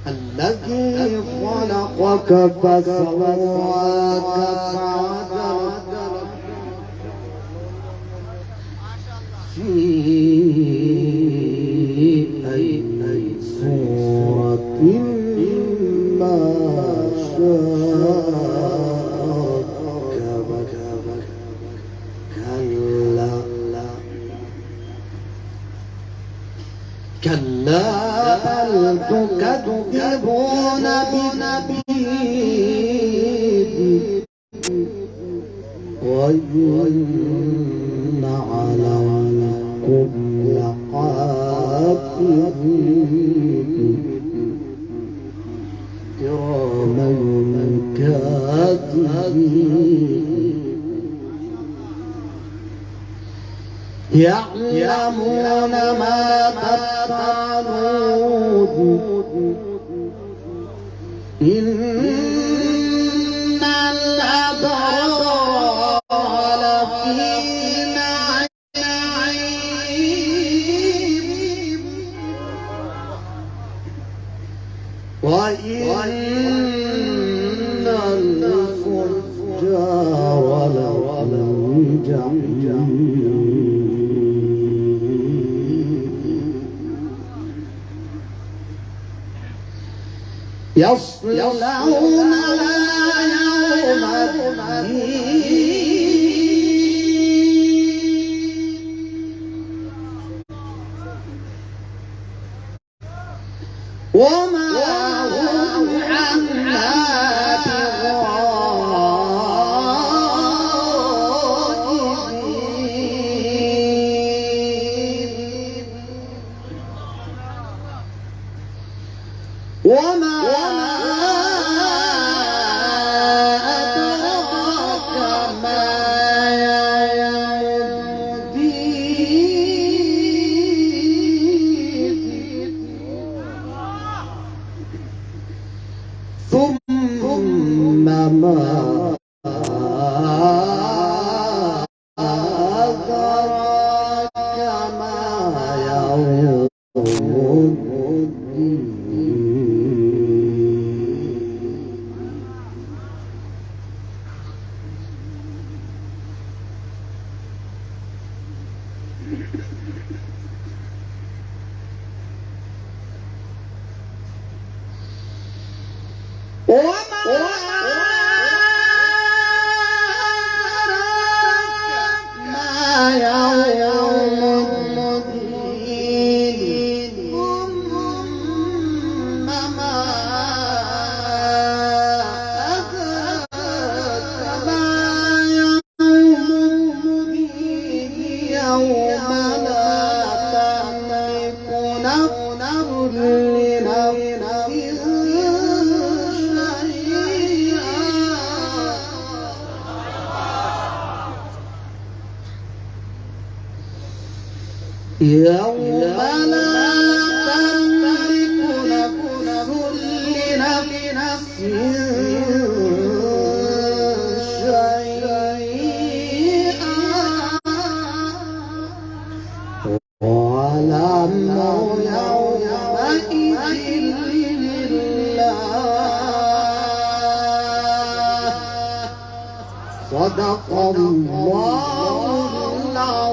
الذي خلقك فسواك فعدلك في أي صورة ما شاء ركبك. كلا بل تكذبون بالدين وإن عليكم لحافظين كراما كاتبين يعلمون ما تفعلون إن الأبرار لفي نعيم وإن الفجار لفي جحيم يصلونها يوم الدين وما هم عنها بغائبين وما أدراك ما يوم الدين ثم ما أدراك ما يوم الدين وما أدراك ما يوم الدين ثم ما يوم لا تملك نفس لنفس شيئا والأمر يومئذ لله. صدق الله العظيم.